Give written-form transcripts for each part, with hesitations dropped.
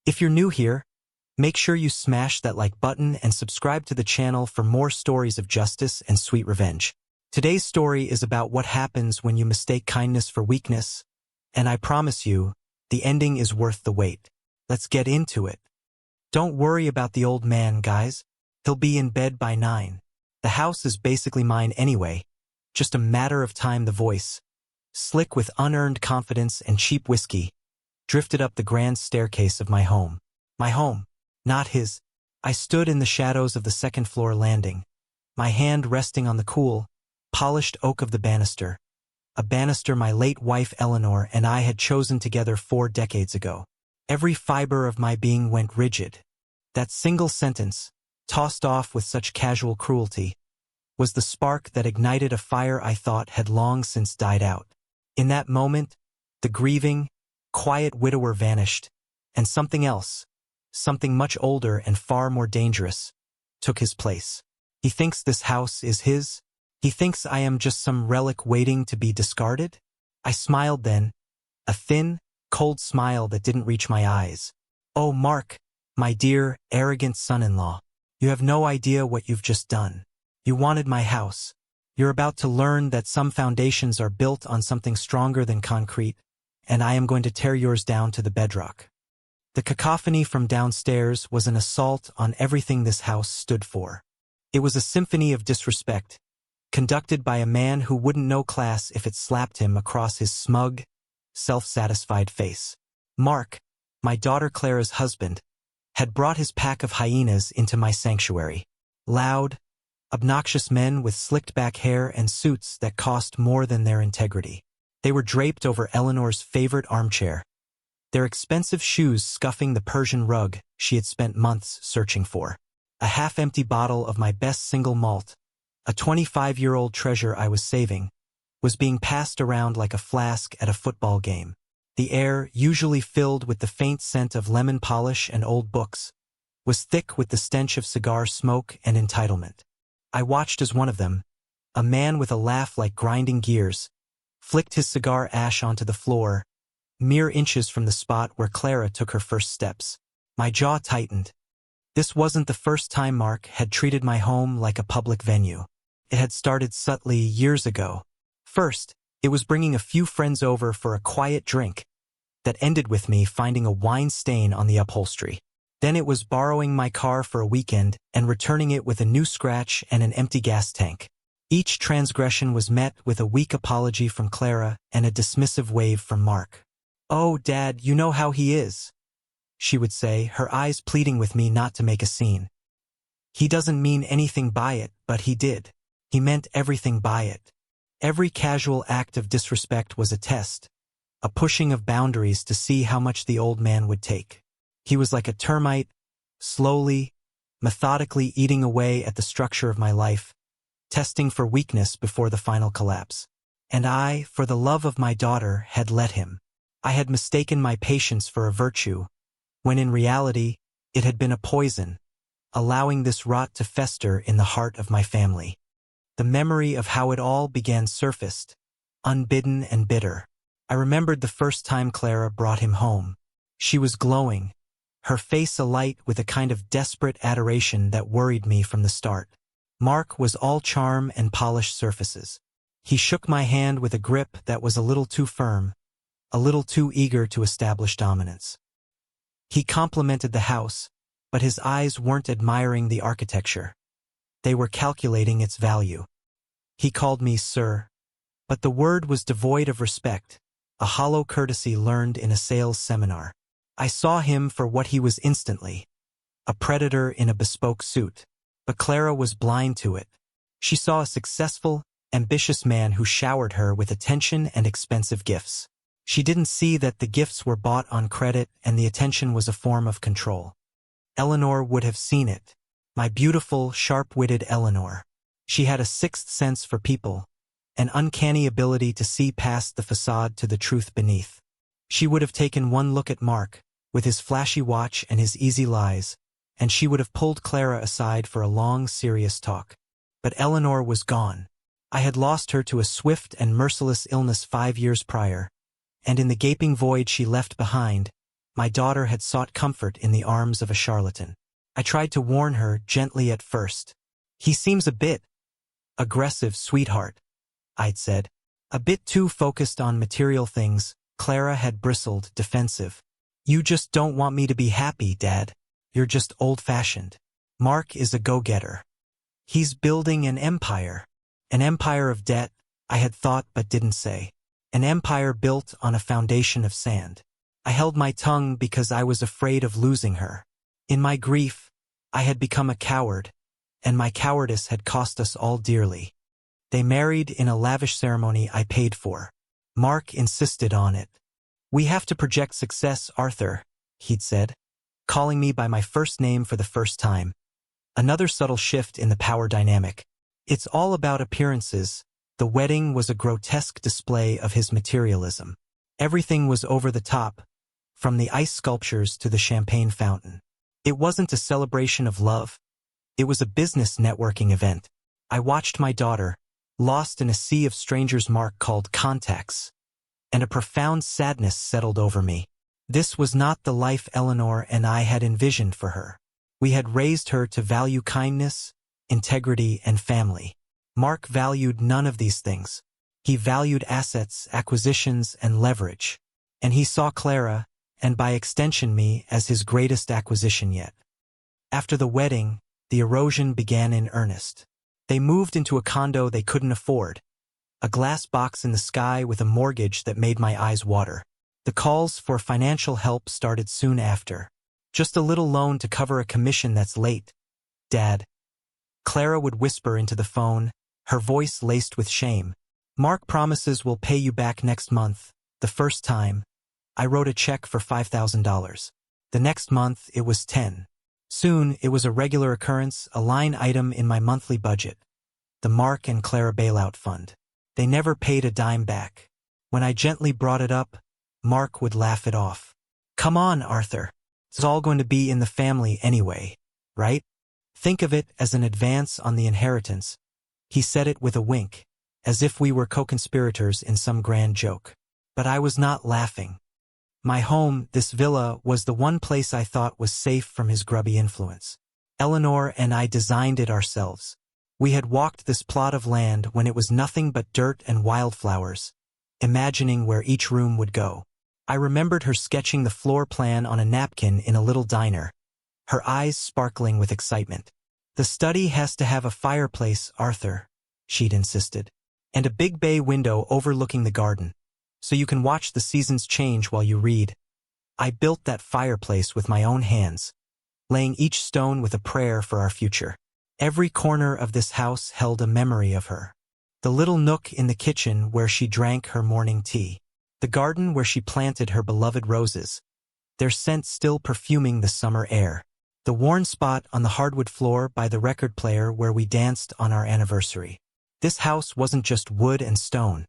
If you're new here, make sure you smash that like button and subscribe to the channel for more stories of justice and sweet revenge. Today's story is about what happens when you mistake kindness for weakness, and I promise you, the ending is worth the wait. Let's get into it. Don't worry about the old man, guys. He'll be in bed by 9. The house is basically mine anyway, just a matter of time. The voice, slick with unearned confidence and cheap whiskey, drifted up the grand staircase of my home. My home, not his. I stood in the shadows of the second-floor landing, my hand resting on the cool, polished oak of the banister, a banister my late wife Eleanor and I had chosen together 4 decades ago. Every fiber of my being went rigid. That single sentence, tossed off with such casual cruelty, was the spark that ignited a fire I thought had long since died out. In that moment, the grieving, quiet widower vanished, and something else, something much older and far more dangerous, took his place. He thinks this house is his? He thinks I am just some relic waiting to be discarded? I smiled then, a thin, cold smile that didn't reach my eyes. Oh, Mark, my dear, arrogant son-in-law, you have no idea what you've just done. You wanted my house. You're about to learn that some foundations are built on something stronger than concrete, and I am going to tear yours down to the bedrock. The cacophony from downstairs was an assault on everything this house stood for. It was a symphony of disrespect, conducted by a man who wouldn't know class if it slapped him across his smug, self-satisfied face. Mark, my daughter Clara's husband, had brought his pack of hyenas into my sanctuary. Loud, obnoxious men with slicked-back hair and suits that cost more than their integrity. They were draped over Eleanor's favorite armchair, their expensive shoes scuffing the Persian rug she had spent months searching for. A half-empty bottle of my best single malt, a 25-year-old treasure I was saving, was being passed around like a flask at a football game. The air, usually filled with the faint scent of lemon polish and old books, was thick with the stench of cigar smoke and entitlement. I watched as one of them, a man with a laugh like grinding gears, flicked his cigar ash onto the floor, mere inches from the spot where Clara took her first steps. My jaw tightened. This wasn't the first time Mark had treated my home like a public venue. It had started subtly years ago. First, it was bringing a few friends over for a quiet drink that ended with me finding a wine stain on the upholstery. Then it was borrowing my car for a weekend and returning it with a new scratch and an empty gas tank. Each transgression was met with a weak apology from Clara and a dismissive wave from Mark. "Oh, Dad, you know how he is," she would say, her eyes pleading with me not to make a scene. "He doesn't mean anything by it, but he did. He meant everything by it." Every casual act of disrespect was a test, a pushing of boundaries to see how much the old man would take. He was like a termite, slowly, methodically eating away at the structure of my life, testing for weakness before the final collapse. And I, for the love of my daughter, had let him. I had mistaken my patience for a virtue, when in reality, it had been a poison, allowing this rot to fester in the heart of my family. The memory of how it all began surfaced, unbidden and bitter. I remembered the first time Clara brought him home. She was glowing, her face alight with a kind of desperate adoration that worried me from the start. Mark was all charm and polished surfaces. He shook my hand with a grip that was a little too firm, a little too eager to establish dominance. He complimented the house, but his eyes weren't admiring the architecture. They were calculating its value. He called me sir, but the word was devoid of respect, a hollow courtesy learned in a sales seminar. I saw him for what he was instantly, a predator in a bespoke suit. But Clara was blind to it. She saw a successful, ambitious man who showered her with attention and expensive gifts. She didn't see that the gifts were bought on credit and the attention was a form of control. Eleanor would have seen it. My beautiful, sharp-witted Eleanor. She had a sixth sense for people, an uncanny ability to see past the facade to the truth beneath. She would have taken one look at Mark, with his flashy watch and his easy lies, and she would have pulled Clara aside for a long, serious talk. But Eleanor was gone. I had lost her to a swift and merciless illness 5 years prior, and in the gaping void she left behind, My daughter had sought comfort in the arms of a charlatan. I tried to warn her gently at first. "He seems a bit aggressive, sweetheart," I'd said. "A bit too focused on material things." Clara had bristled, defensive. "You just don't want me to be happy, Dad. You're just old-fashioned. Mark is a go-getter. He's building an empire." An empire of debt, I had thought but didn't say. An empire built on a foundation of sand. I held my tongue because I was afraid of losing her. In my grief, I had become a coward, and my cowardice had cost us all dearly. They married in a lavish ceremony I paid for. Mark insisted on it. "We have to project success, Arthur," he'd said, calling me by my first name for the first time. Another subtle shift in the power dynamic. It's all about appearances. The wedding was a grotesque display of his materialism. Everything was over the top, from the ice sculptures to the champagne fountain. It wasn't a celebration of love. It was a business networking event. I watched my daughter, lost in a sea of strangers Mark called contacts, and a profound sadness settled over me. This was not the life Eleanor and I had envisioned for her. We had raised her to value kindness, integrity, and family. Mark valued none of these things. He valued assets, acquisitions, and leverage. And he saw Clara, and by extension me, as his greatest acquisition yet. After the wedding, the erosion began in earnest. They moved into a condo they couldn't afford, a glass box in the sky with a mortgage that made my eyes water. The calls for financial help started soon after. "Just a little loan to cover a commission that's late, Dad," Clara would whisper into the phone, her voice laced with shame. "Mark promises we'll pay you back next month." The first time, I wrote a check for $5,000. The next month, it was 10. Soon, it was a regular occurrence, a line item in my monthly budget. The Mark and Clara bailout fund. They never paid a dime back. When I gently brought it up, Mark would laugh it off. "Come on, Arthur. It's all going to be in the family anyway, right? Think of it as an advance on the inheritance." He said it with a wink, as if we were co-conspirators in some grand joke. But I was not laughing. My home, this villa, was the one place I thought was safe from his grubby influence. Eleanor and I designed it ourselves. We had walked this plot of land when it was nothing but dirt and wildflowers, imagining where each room would go. I remembered her sketching the floor plan on a napkin in a little diner, her eyes sparkling with excitement. "The study has to have a fireplace, Arthur," she'd insisted, "and a big bay window overlooking the garden, so you can watch the seasons change while you read." I built that fireplace with my own hands, laying each stone with a prayer for our future. Every corner of this house held a memory of her. The little nook in the kitchen where she drank her morning tea. The garden where she planted her beloved roses, their scent still perfuming the summer air. The worn spot on the hardwood floor by the record player where we danced on our anniversary. This house wasn't just wood and stone.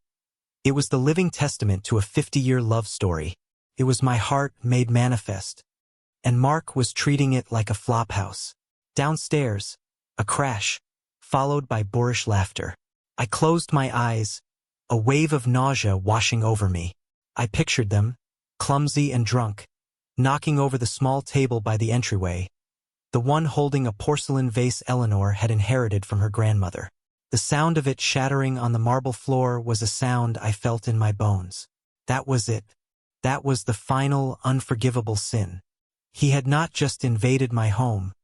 It was the living testament to a 50-year love story. It was my heart made manifest. And Mark was treating it like a flophouse. Downstairs, a crash, followed by boorish laughter. I closed my eyes, a wave of nausea washing over me. I pictured them, clumsy and drunk, knocking over the small table by the entryway, the one holding a porcelain vase Eleanor had inherited from her grandmother. The sound of it shattering on the marble floor was a sound I felt in my bones. That was it. That was the final, unforgivable sin. He had not just invaded my home.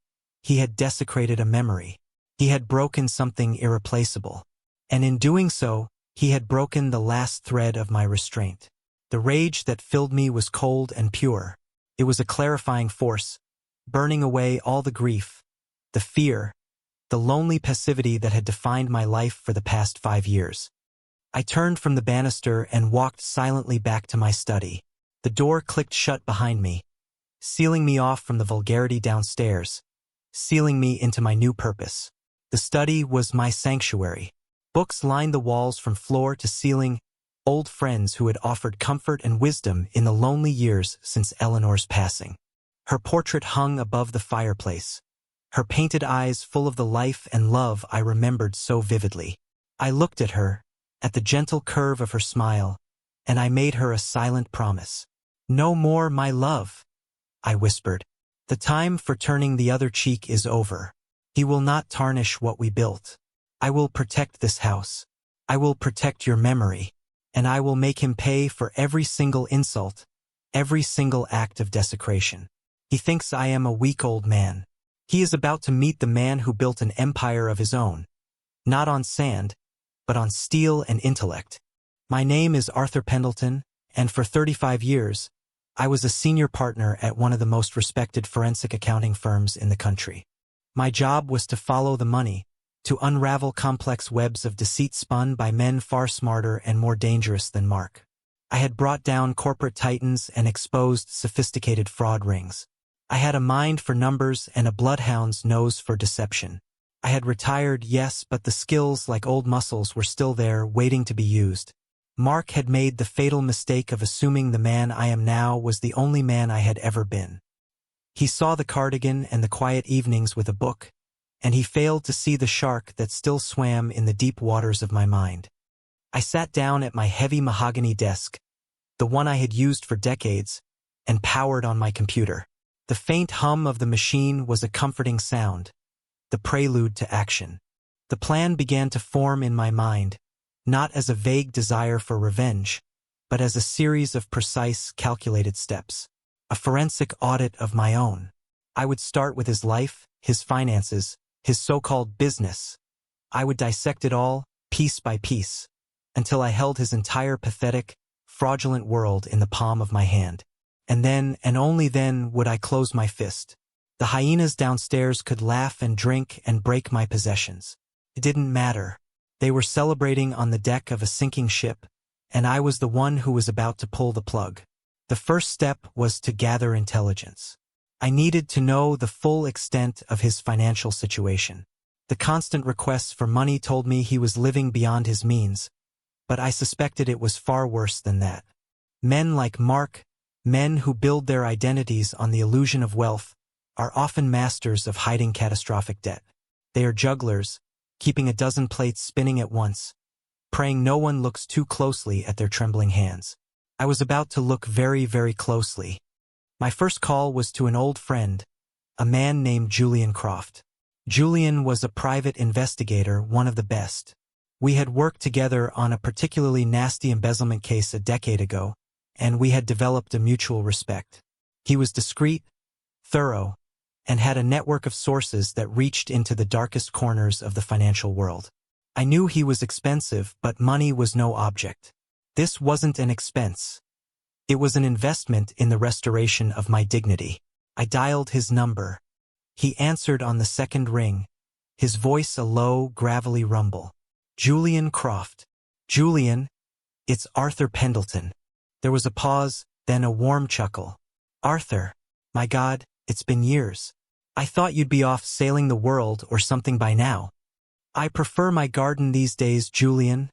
He had desecrated a memory. He had broken something irreplaceable. And in doing so, he had broken the last thread of my restraint. The rage that filled me was cold and pure. It was a clarifying force, burning away all the grief, the fear, the lonely passivity that had defined my life for the past 5 years. I turned from the banister and walked silently back to my study. The door clicked shut behind me, sealing me off from the vulgarity downstairs, sealing me into my new purpose. The study was my sanctuary. Books lined the walls from floor to ceiling, old friends who had offered comfort and wisdom in the lonely years since Eleanor's passing. Her portrait hung above the fireplace, her painted eyes full of the life and love I remembered so vividly. I looked at her, at the gentle curve of her smile, and I made her a silent promise. "No more, my love. I whispered. The time for turning the other cheek is over. He will not tarnish what we built. I will protect this house. I will protect your memory. And I will make him pay for every single insult, every single act of desecration. He thinks I am a weak old man. He is about to meet the man who built an empire of his own, not on sand, but on steel and intellect. My name is Arthur Pendleton, and for 35 years, I was a senior partner at one of the most respected forensic accounting firms in the country. My job was to follow the money, to unravel complex webs of deceit spun by men far smarter and more dangerous than Mark. I had brought down corporate titans and exposed sophisticated fraud rings. I had a mind for numbers and a bloodhound's nose for deception. I had retired, yes, but the skills, like old muscles, were still there, waiting to be used. Mark had made the fatal mistake of assuming the man I am now was the only man I had ever been. He saw the cardigan and the quiet evenings with a book, and he failed to see the shark that still swam in the deep waters of my mind. I sat down at my heavy mahogany desk, the one I had used for decades, and powered on my computer. The faint hum of the machine was a comforting sound, the prelude to action. The plan began to form in my mind, not as a vague desire for revenge, but as a series of precise, calculated steps. A forensic audit of my own. I would start with his life, his finances, his so-called business. I would dissect it all, piece by piece, until I held his entire pathetic, fraudulent world in the palm of my hand. And then, and only then, would I close my fist. The hyenas downstairs could laugh and drink and break my possessions. It didn't matter. They were celebrating on the deck of a sinking ship, and I was the one who was about to pull the plug. The first step was to gather intelligence. I needed to know the full extent of his financial situation. The constant requests for money told me he was living beyond his means, but I suspected it was far worse than that. Men like Mark, men who build their identities on the illusion of wealth, are often masters of hiding catastrophic debt. They are jugglers, keeping a dozen plates spinning at once, praying no one looks too closely at their trembling hands. I was about to look very, very closely. My first call was to an old friend, a man named Julian Croft. Julian was a private investigator, one of the best. We had worked together on a particularly nasty embezzlement case a decade ago, and we had developed a mutual respect. He was discreet, thorough, and had a network of sources that reached into the darkest corners of the financial world. I knew he was expensive, but money was no object. This wasn't an expense. It was an investment in the restoration of my dignity. I dialed his number. He answered on the second ring, his voice a low, gravelly rumble. Julian Croft. Julian, it's Arthur Pendleton. There was a pause, then a warm chuckle. Arthur, my God, it's been years. I thought you'd be off sailing the world or something by now. I prefer my garden these days, Julian,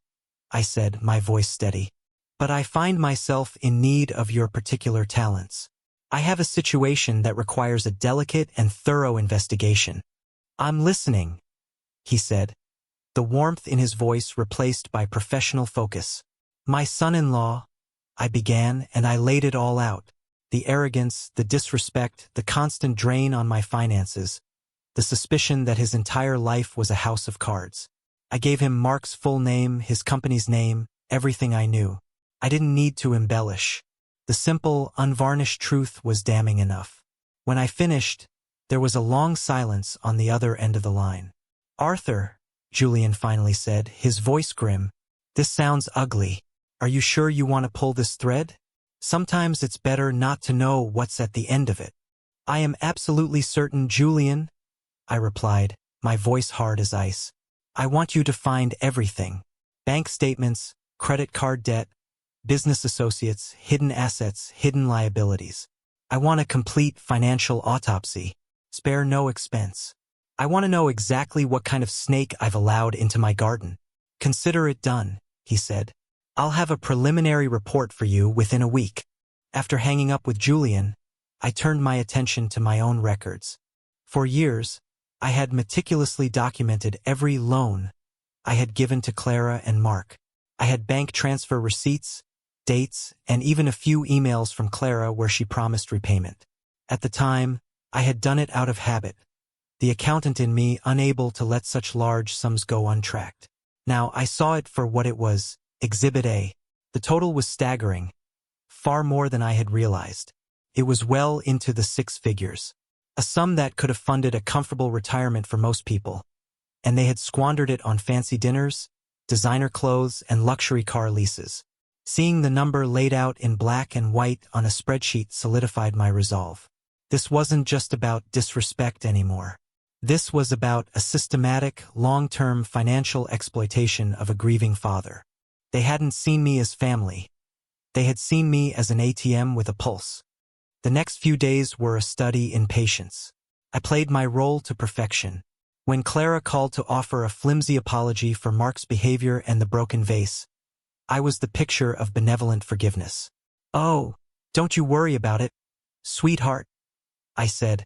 I said, my voice steady. But I find myself in need of your particular talents. I have a situation that requires a delicate and thorough investigation. I'm listening, he said, the warmth in his voice replaced by professional focus. My son-in-law, I began, and I laid it all out. The arrogance, the disrespect, the constant drain on my finances, the suspicion that his entire life was a house of cards. I gave him Mark's full name, his company's name, everything I knew. I didn't need to embellish. The simple, unvarnished truth was damning enough. When I finished, there was a long silence on the other end of the line. Arthur, Julian finally said, his voice grim, this sounds ugly. Are you sure you want to pull this thread? Sometimes it's better not to know what's at the end of it. I am absolutely certain, Julian, I replied, my voice hard as ice. I want you to find everything. Bank statements, credit card debt, business associates, hidden assets, hidden liabilities. I want a complete financial autopsy. Spare no expense. I want to know exactly what kind of snake I've allowed into my garden. Consider it done, he said. I'll have a preliminary report for you within a week. After hanging up with Julian, I turned my attention to my own records. For years, I had meticulously documented every loan I had given to Clara and Mark. I had bank transfer receipts, dates, and even a few emails from Clara where she promised repayment. At the time, I had done it out of habit, the accountant in me unable to let such large sums go untracked. Now I saw it for what it was, Exhibit A. The total was staggering, far more than I had realized. It was well into the six figures, a sum that could have funded a comfortable retirement for most people, and they had squandered it on fancy dinners, designer clothes, and luxury car leases. Seeing the number laid out in black and white on a spreadsheet solidified my resolve. This wasn't just about disrespect anymore. This was about a systematic, long-term financial exploitation of a grieving father. They hadn't seen me as family. They had seen me as an ATM with a pulse. The next few days were a study in patience. I played my role to perfection. When Clara called to offer a flimsy apology for Mark's behavior and the broken vase, I was the picture of benevolent forgiveness. "Oh, don't you worry about it, sweetheart," I said,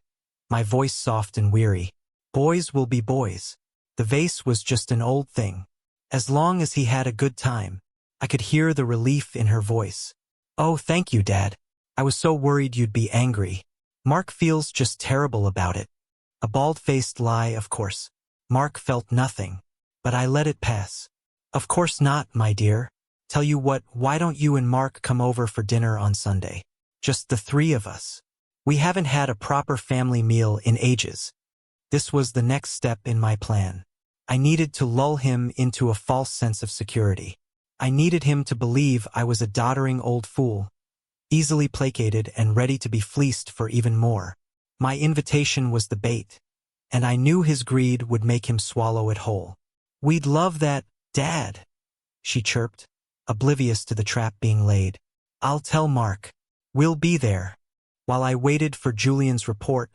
my voice soft and weary. "Boys will be boys. The vase was just an old thing. As long as he had a good time." I could hear the relief in her voice. "Oh, thank you, Dad. I was so worried you'd be angry. Mark feels just terrible about it." A bald-faced lie, of course. Mark felt nothing, but I let it pass. "Of course not, my dear. Tell you what, why don't you and Mark come over for dinner on Sunday? Just the three of us. We haven't had a proper family meal in ages." This was the next step in my plan. I needed to lull him into a false sense of security. I needed him to believe I was a doddering old fool, easily placated and ready to be fleeced for even more. My invitation was the bait, and I knew his greed would make him swallow it whole. "We'd love that, Dad," she chirped, oblivious to the trap being laid. "I'll tell Mark. We'll be there." While I waited for Julian's report,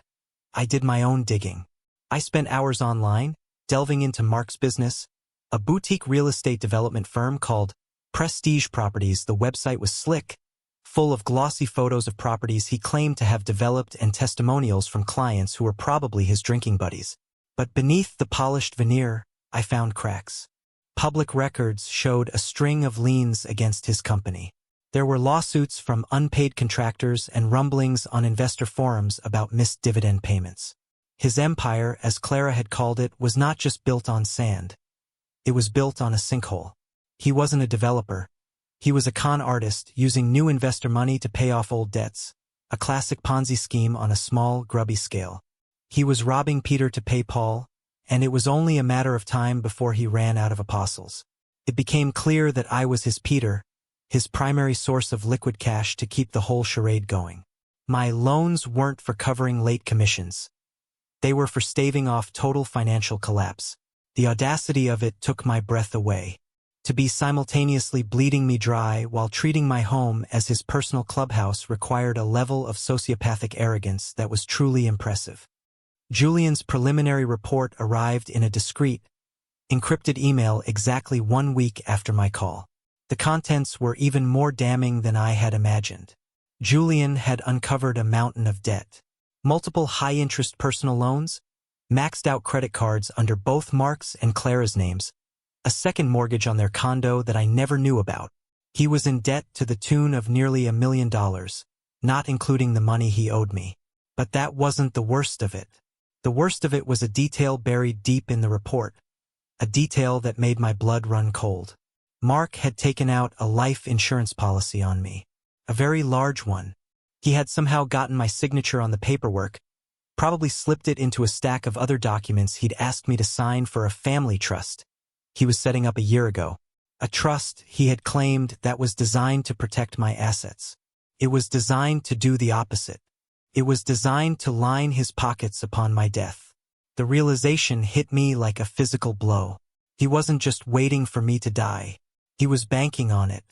I did my own digging. I spent hours online, delving into Mark's business, a boutique real estate development firm called Prestige Properties. The website was slick, full of glossy photos of properties he claimed to have developed and testimonials from clients who were probably his drinking buddies. But beneath the polished veneer, I found cracks. Public records showed a string of liens against his company. There were lawsuits from unpaid contractors and rumblings on investor forums about missed dividend payments. His empire, as Clara had called it, was not just built on sand. It was built on a sinkhole. He wasn't a developer. He was a con artist using new investor money to pay off old debts, a classic Ponzi scheme on a small, grubby scale. He was robbing Peter to pay Paul, and it was only a matter of time before he ran out of apostles. It became clear that I was his Peter, his primary source of liquid cash to keep the whole charade going. My loans weren't for covering late commissions. They were for staving off total financial collapse. The audacity of it took my breath away. To be simultaneously bleeding me dry while treating my home as his personal clubhouse required a level of sociopathic arrogance that was truly impressive. Julian's preliminary report arrived in a discreet, encrypted email exactly 1 week after my call. The contents were even more damning than I had imagined. Julian had uncovered a mountain of debt. Multiple high-interest personal loans, maxed-out credit cards under both Mark's and Clara's names, a second mortgage on their condo that I never knew about. He was in debt to the tune of nearly $1 million, not including the money he owed me. But that wasn't the worst of it. The worst of it was a detail buried deep in the report, a detail that made my blood run cold. Mark had taken out a life insurance policy on me, a very large one. He had somehow gotten my signature on the paperwork, probably slipped it into a stack of other documents he'd asked me to sign for a family trust he was setting up a year ago. A trust, he had claimed, that was designed to protect my assets. It was designed to do the opposite. It was designed to line his pockets upon my death. The realization hit me like a physical blow. He wasn't just waiting for me to die. He was banking on it.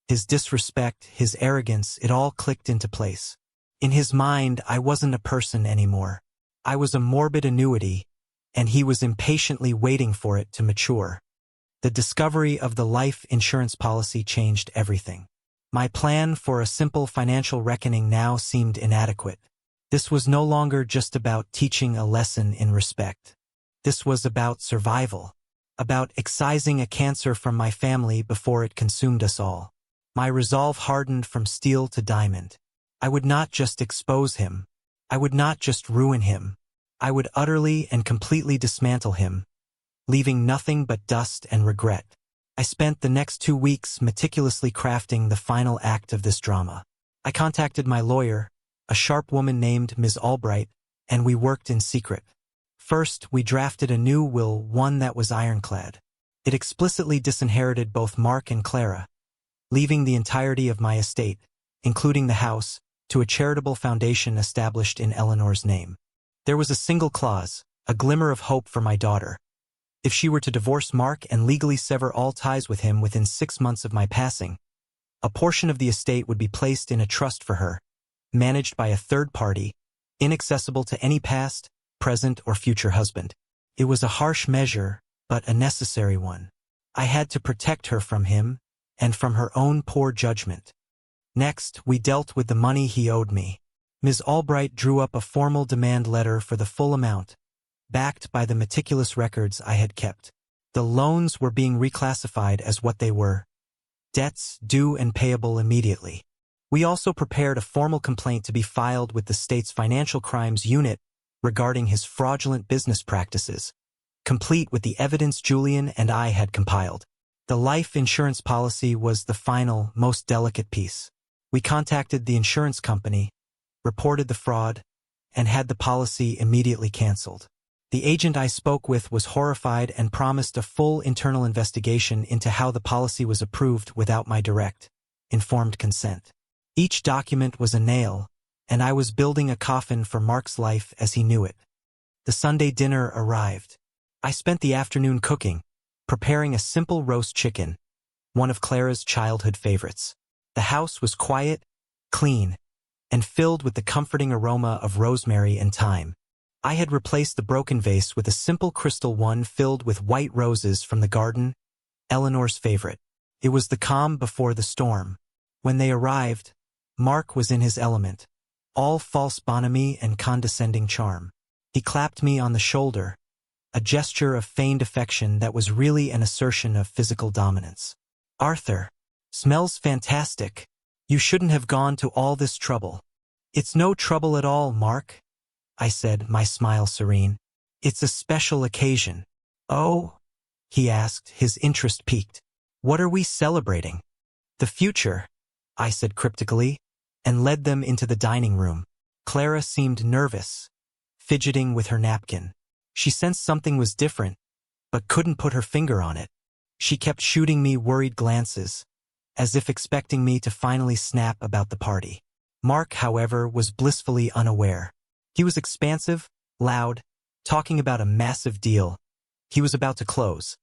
His disrespect, his arrogance, it all clicked into place. In his mind, I wasn't a person anymore. I was a morbid annuity, and he was impatiently waiting for it to mature. The discovery of the life insurance policy changed everything. My plan for a simple financial reckoning now seemed inadequate. This was no longer just about teaching a lesson in respect. This was about survival, about excising a cancer from my family before it consumed us all. My resolve hardened from steel to diamond. I would not just expose him. I would not just ruin him. I would utterly and completely dismantle him, leaving nothing but dust and regret. I spent the next 2 weeks meticulously crafting the final act of this drama. I contacted my lawyer, a sharp woman named Ms. Albright, and we worked in secret. First, we drafted a new will, one that was ironclad. It explicitly disinherited both Mark and Clara, leaving the entirety of my estate, including the house, to a charitable foundation established in Eleanor's name. There was a single clause, a glimmer of hope for my daughter. If she were to divorce Mark and legally sever all ties with him within 6 months of my passing, a portion of the estate would be placed in a trust for her, managed by a third party, inaccessible to any past, present, or future husband. It was a harsh measure, but a necessary one. I had to protect her from him, and from her own poor judgment. Next, we dealt with the money he owed me. Ms. Albright drew up a formal demand letter for the full amount, backed by the meticulous records I had kept. The loans were being reclassified as what they were: debts due and payable immediately. We also prepared a formal complaint to be filed with the state's Financial Crimes Unit regarding his fraudulent business practices, complete with the evidence Julian and I had compiled. The life insurance policy was the final, most delicate piece. We contacted the insurance company, reported the fraud, and had the policy immediately canceled. The agent I spoke with was horrified and promised a full internal investigation into how the policy was approved without my direct, informed consent. Each document was a nail, and I was building a coffin for Mark's life as he knew it. The Sunday dinner arrived. I spent the afternoon cooking, preparing a simple roast chicken, one of Clara's childhood favorites. The house was quiet, clean, and filled with the comforting aroma of rosemary and thyme. I had replaced the broken vase with a simple crystal one filled with white roses from the garden, Eleanor's favorite. It was the calm before the storm. When they arrived, Mark was in his element, all false bonhomie and condescending charm. He clapped me on the shoulder, a gesture of feigned affection that was really an assertion of physical dominance. "Arthur, smells fantastic. You shouldn't have gone to all this trouble." "It's no trouble at all, Mark," I said, my smile serene. "It's a special occasion." "Oh?" he asked, his interest piqued. "What are we celebrating?" "The future," I said cryptically, and led them into the dining room. Clara seemed nervous, fidgeting with her napkin. She sensed something was different, but couldn't put her finger on it. She kept shooting me worried glances, as if expecting me to finally snap about the party. Mark, however, was blissfully unaware. He was expansive, loud, talking about a massive deal he was about to close.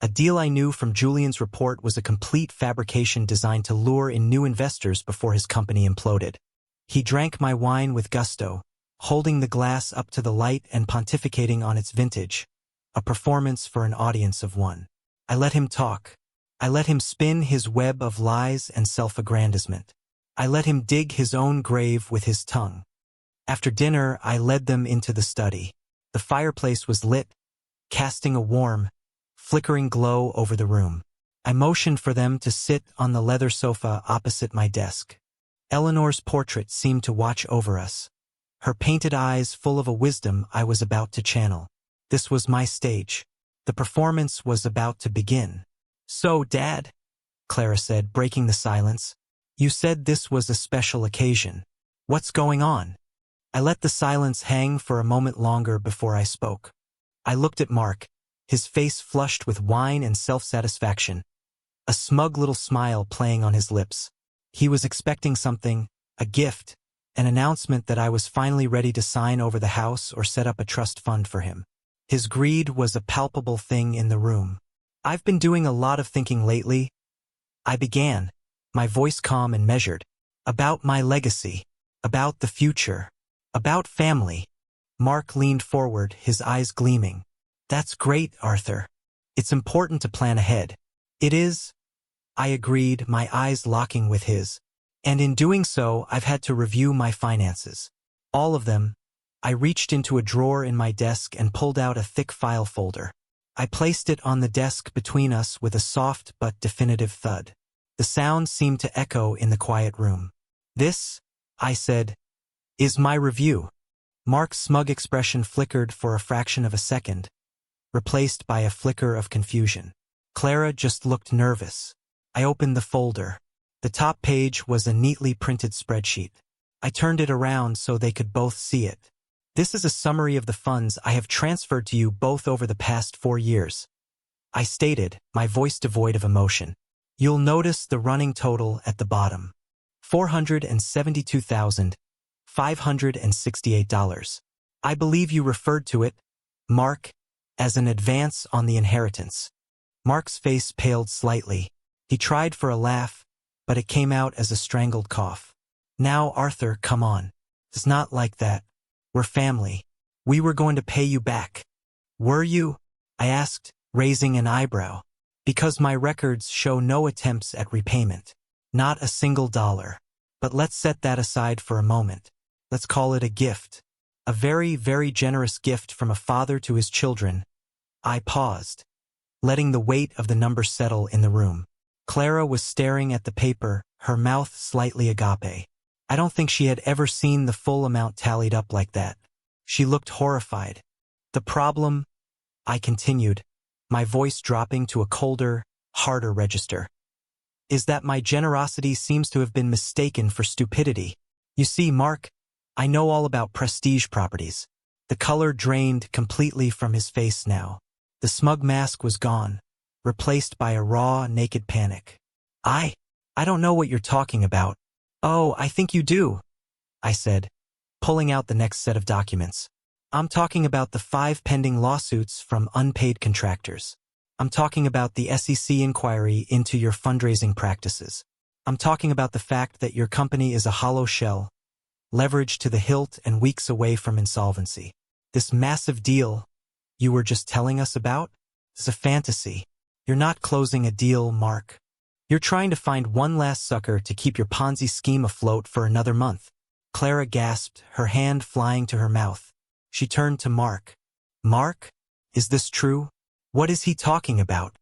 A deal I knew from Julian's report was a complete fabrication designed to lure in new investors before his company imploded. He drank my wine with gusto, holding the glass up to the light and pontificating on its vintage, a performance for an audience of one. I let him talk. I let him spin his web of lies and self-aggrandizement. I let him dig his own grave with his tongue. After dinner, I led them into the study. The fireplace was lit, casting a warm, flickering glow over the room. I motioned for them to sit on the leather sofa opposite my desk. Eleanor's portrait seemed to watch over us, her painted eyes full of a wisdom I was about to channel. This was my stage. The performance was about to begin. "So, Dad," Clara said, breaking the silence, "you said this was a special occasion. What's going on?" I let the silence hang for a moment longer before I spoke. I looked at Mark, his face flushed with wine and self-satisfaction, a smug little smile playing on his lips. He was expecting something, a gift, an announcement that I was finally ready to sign over the house or set up a trust fund for him. His greed was a palpable thing in the room. "I've been doing a lot of thinking lately," I began, my voice calm and measured, "about my legacy, about the future, about family." Mark leaned forward, his eyes gleaming. "That's great, Arthur. It's important to plan ahead." "It is," I agreed, my eyes locking with his. "And in doing so, I've had to review my finances. All of them." I reached into a drawer in my desk and pulled out a thick file folder. I placed it on the desk between us with a soft but definitive thud. The sound seemed to echo in the quiet room. "This," I said, "is my review. Mark's smug expression flickered for a fraction of a second, replaced by a flicker of confusion. Clara just looked nervous. I opened the folder. The top page was a neatly printed spreadsheet. I turned it around so they could both see it. This is a summary of the funds I have transferred to you both over the past 4 years, I stated, my voice devoid of emotion. You'll notice the running total at the bottom. $472,568. I believe you referred to it, Mark, as an advance on the inheritance. Mark's face paled slightly. He tried for a laugh, but it came out as a strangled cough. Now, Arthur, come on. It's not like that. We're family. We were going to pay you back. Were you? I asked, raising an eyebrow. Because my records show no attempts at repayment. Not a single dollar. But let's set that aside for a moment. Let's call it a gift. A very, very generous gift from a father to his children. I paused, letting the weight of the number settle in the room. Clara was staring at the paper, her mouth slightly agape. I don't think she had ever seen the full amount tallied up like that. She looked horrified. The problem, I continued, my voice dropping to a colder, harder register, is that my generosity seems to have been mistaken for stupidity. You see, Mark, I know all about prestige properties. The color drained completely from his face now. The smug mask was gone, replaced by a raw, naked panic. I don't know what you're talking about. Oh, I think you do, I said, pulling out the next set of documents. I'm talking about the 5 pending lawsuits from unpaid contractors. I'm talking about the SEC inquiry into your fundraising practices. I'm talking about the fact that your company is a hollow shell, leveraged to the hilt and weeks away from insolvency. This massive deal you were just telling us about is a fantasy. You're not closing a deal, Mark. You're trying to find one last sucker to keep your Ponzi scheme afloat for another month. Clara gasped, her hand flying to her mouth. She turned to Mark. Mark? Is this true? What is he talking about?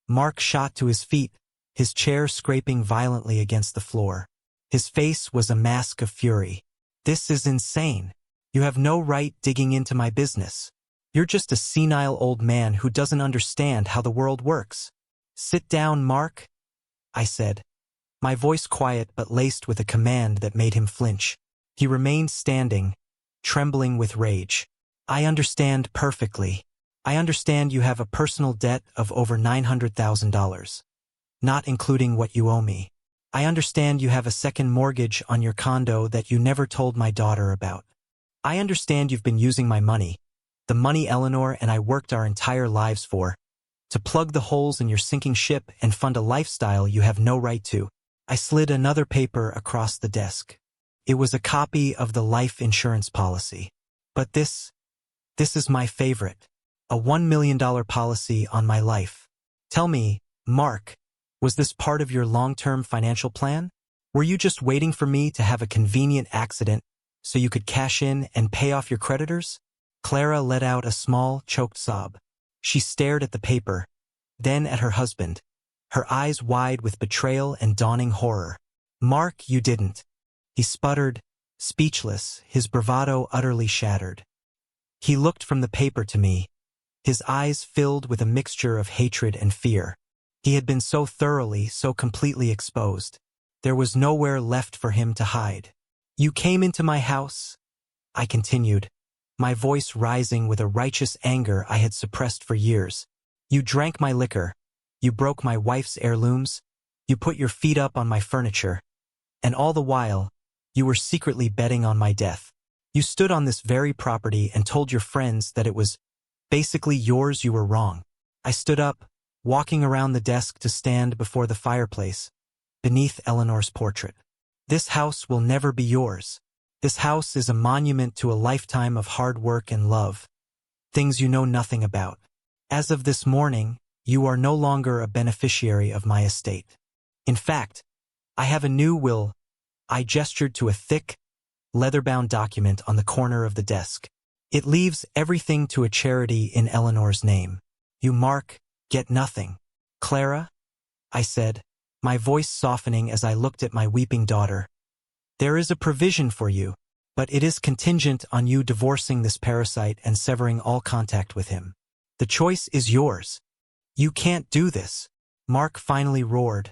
Mark shot to his feet, his chair scraping violently against the floor. His face was a mask of fury. This is insane. You have no right digging into my business. You're just a senile old man who doesn't understand how the world works. Sit down, Mark, I said, my voice quiet but laced with a command that made him flinch. He remained standing, trembling with rage. I understand perfectly. I understand you have a personal debt of over $900,000, not including what you owe me. I understand you have a second mortgage on your condo that you never told my daughter about. I understand you've been using my money, the money Eleanor and I worked our entire lives for, to plug the holes in your sinking ship and fund a lifestyle you have no right to. I slid another paper across the desk. It was a copy of the life insurance policy. But this is my favorite. A $1 million policy on my life. Tell me, Mark, was this part of your long-term financial plan? Were you just waiting for me to have a convenient accident so you could cash in and pay off your creditors? Clara let out a small, choked sob. She stared at the paper, then at her husband, her eyes wide with betrayal and dawning horror. Mark, you didn't. He sputtered, speechless, his bravado utterly shattered. He looked from the paper to me, his eyes filled with a mixture of hatred and fear. He had been so thoroughly, so completely exposed. There was nowhere left for him to hide. You came into my house, I continued, my voice rising with a righteous anger I had suppressed for years. You drank my liquor. You broke my wife's heirlooms. You put your feet up on my furniture. And all the while, you were secretly betting on my death. You stood on this very property and told your friends that it was basically yours. You were wrong. I stood up, walking around the desk to stand before the fireplace, beneath Eleanor's portrait. This house will never be yours. This house is a monument to a lifetime of hard work and love, things you know nothing about. As of this morning, you are no longer a beneficiary of my estate. In fact, I have a new will. I gestured to a thick, leather-bound document on the corner of the desk. It leaves everything to a charity in Eleanor's name. You, Mark, get nothing. Clara, I said, my voice softening as I looked at my weeping daughter. There is a provision for you, but it is contingent on you divorcing this parasite and severing all contact with him. The choice is yours. You can't do this. Mark finally roared,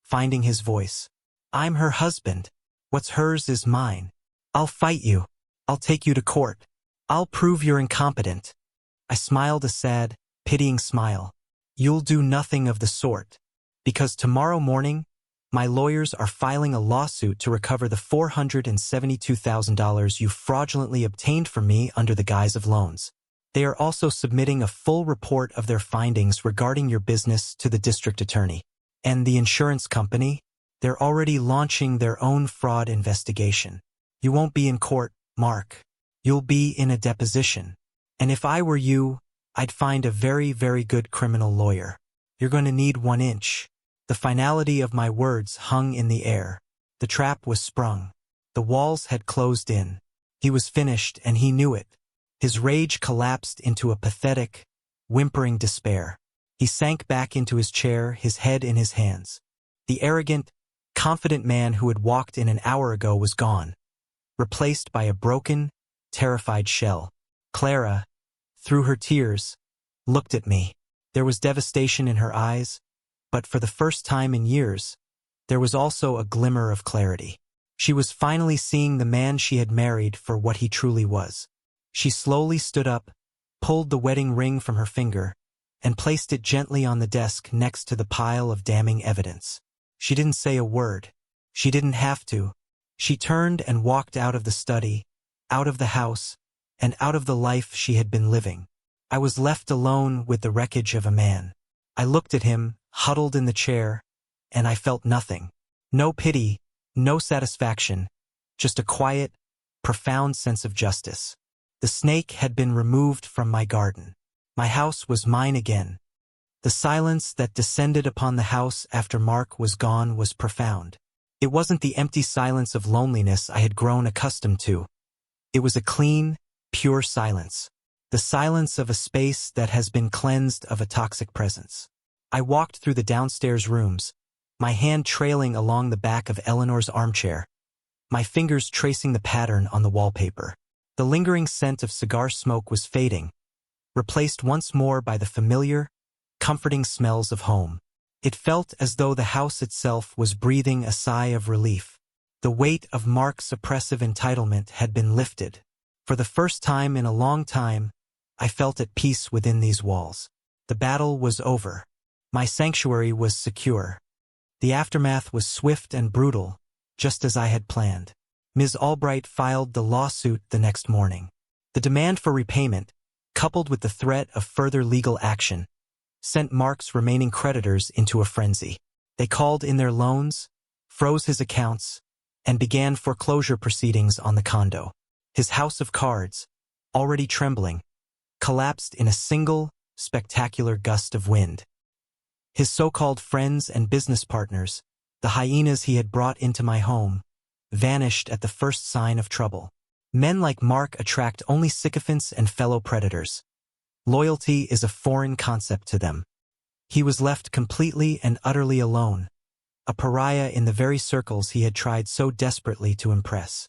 finding his voice. I'm her husband. What's hers is mine. I'll fight you. I'll take you to court. I'll prove you're incompetent. I smiled a sad, pitying smile. You'll do nothing of the sort. Because tomorrow morning, my lawyers are filing a lawsuit to recover the $472,000 you fraudulently obtained from me under the guise of loans. They are also submitting a full report of their findings regarding your business to the district attorney. And the insurance company, they're already launching their own fraud investigation. You won't be in court, Mark. You'll be in a deposition. And if I were you, I'd find a very, very good criminal lawyer. You're going to need 1 inch. The finality of my words hung in the air. The trap was sprung. The walls had closed in. He was finished, and he knew it. His rage collapsed into a pathetic, whimpering despair. He sank back into his chair, his head in his hands. The arrogant, confident man who had walked in an hour ago was gone, replaced by a broken, terrified shell. Clara, through her tears, looked at me. There was devastation in her eyes, but for the first time in years, there was also a glimmer of clarity. She was finally seeing the man she had married for what he truly was. She slowly stood up, pulled the wedding ring from her finger, and placed it gently on the desk next to the pile of damning evidence. She didn't say a word. She didn't have to. She turned and walked out of the study, out of the house, and out of the life she had been living. I was left alone with the wreckage of a man. I looked at him, huddled in the chair, and I felt nothing. No pity, no satisfaction, just a quiet, profound sense of justice. The snake had been removed from my garden. My house was mine again. The silence that descended upon the house after Mark was gone was profound. It wasn't the empty silence of loneliness I had grown accustomed to. It was a clean, pure silence. The silence of a space that has been cleansed of a toxic presence. I walked through the downstairs rooms, my hand trailing along the back of Eleanor's armchair, my fingers tracing the pattern on the wallpaper. The lingering scent of cigar smoke was fading, replaced once more by the familiar, comforting smells of home. It felt as though the house itself was breathing a sigh of relief. The weight of Mark's oppressive entitlement had been lifted. For the first time in a long time, I felt at peace within these walls. The battle was over. My sanctuary was secure. The aftermath was swift and brutal, just as I had planned. Ms. Albright filed the lawsuit the next morning. The demand for repayment, coupled with the threat of further legal action, sent Mark's remaining creditors into a frenzy. They called in their loans, froze his accounts, and began foreclosure proceedings on the condo. His house of cards, already trembling, collapsed in a single, spectacular gust of wind. His so-called friends and business partners, the hyenas he had brought into my home, vanished at the first sign of trouble. Men like Mark attract only sycophants and fellow predators. Loyalty is a foreign concept to them. He was left completely and utterly alone, a pariah in the very circles he had tried so desperately to impress.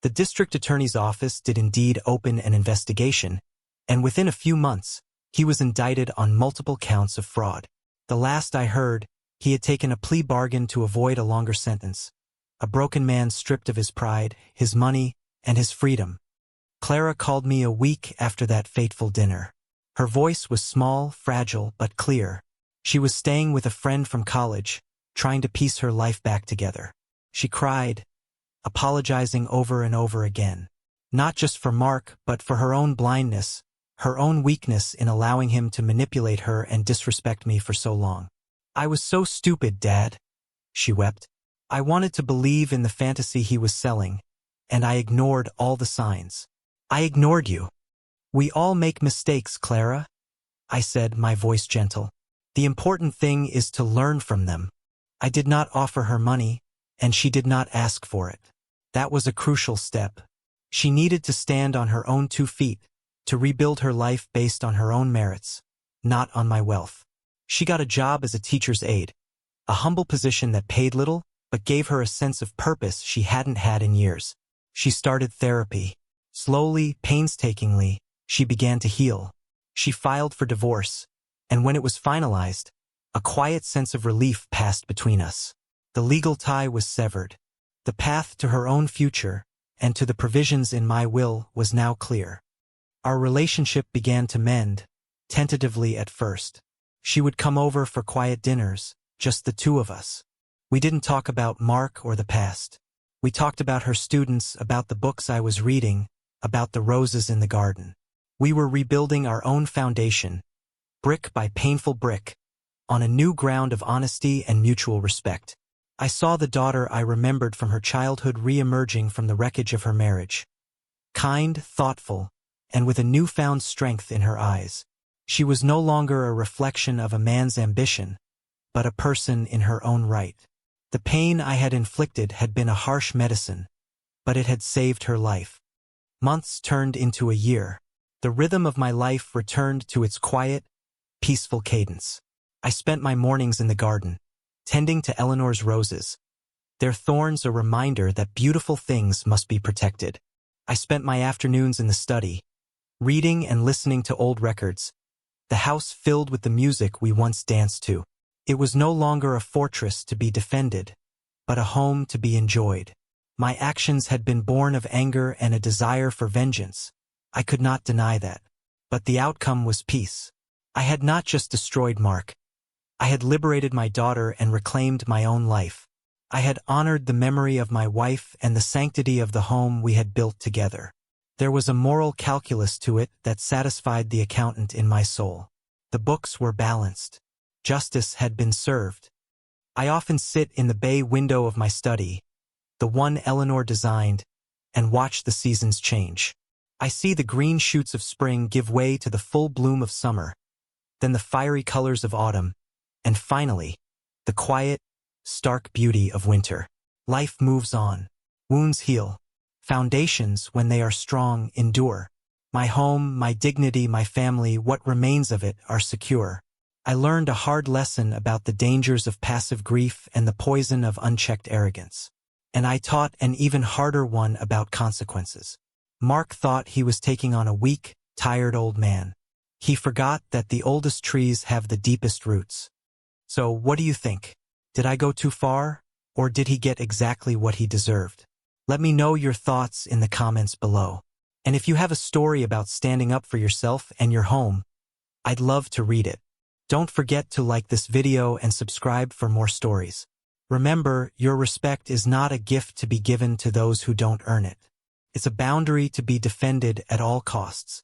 The district attorney's office did indeed open an investigation, and within a few months, he was indicted on multiple counts of fraud. The last I heard, he had taken a plea bargain to avoid a longer sentence. A broken man stripped of his pride, his money, and his freedom. Clara called me a week after that fateful dinner. Her voice was small, fragile, but clear. She was staying with a friend from college, trying to piece her life back together. She cried, apologizing over and over again. Not just for Mark, but for her own blindness, her own weakness in allowing him to manipulate her and disrespect me for so long. I was so stupid, Dad, she wept. I wanted to believe in the fantasy he was selling, and I ignored all the signs. I ignored you. We all make mistakes, Clara, I said, my voice gentle. The important thing is to learn from them. I did not offer her money, and she did not ask for it. That was a crucial step. She needed to stand on her own 2 feet, to rebuild her life based on her own merits, not on my wealth. She got a job as a teacher's aide, a humble position that paid little, but gave her a sense of purpose she hadn't had in years. She started therapy. Slowly, painstakingly, she began to heal. She filed for divorce, and when it was finalized, a quiet sense of relief passed between us. The legal tie was severed. The path to her own future, and to the provisions in my will, was now clear. Our relationship began to mend, tentatively at first. She would come over for quiet dinners, just the two of us. We didn't talk about Mark or the past. We talked about her students, about the books I was reading, about the roses in the garden. We were rebuilding our own foundation, brick by painful brick, on a new ground of honesty and mutual respect. I saw the daughter I remembered from her childhood re-emerging from the wreckage of her marriage. Kind, thoughtful, and with a newfound strength in her eyes. She was no longer a reflection of a man's ambition, but a person in her own right. The pain I had inflicted had been a harsh medicine, but it had saved her life. Months turned into a year. The rhythm of my life returned to its quiet, peaceful cadence. I spent my mornings in the garden, tending to Eleanor's roses, their thorns a reminder that beautiful things must be protected. I spent my afternoons in the study, reading and listening to old records, the house filled with the music we once danced to. It was no longer a fortress to be defended, but a home to be enjoyed. My actions had been born of anger and a desire for vengeance. I could not deny that. But the outcome was peace. I had not just destroyed Mark. I had liberated my daughter and reclaimed my own life. I had honored the memory of my wife and the sanctity of the home we had built together. There was a moral calculus to it that satisfied the accountant in my soul. The books were balanced. Justice had been served. I often sit in the bay window of my study, the one Eleanor designed, and watch the seasons change. I see the green shoots of spring give way to the full bloom of summer, then the fiery colors of autumn, and finally, the quiet, stark beauty of winter. Life moves on. Wounds heal. Foundations, when they are strong, endure. My home, my dignity, my family, what remains of it, are secure. I learned a hard lesson about the dangers of passive grief and the poison of unchecked arrogance. And I taught an even harder one about consequences. Mark thought he was taking on a weak, tired old man. He forgot that the oldest trees have the deepest roots. So, what do you think? Did I go too far, or did he get exactly what he deserved? Let me know your thoughts in the comments below. And if you have a story about standing up for yourself and your home, I'd love to read it. Don't forget to like this video and subscribe for more stories. Remember, your respect is not a gift to be given to those who don't earn it. It's a boundary to be defended at all costs.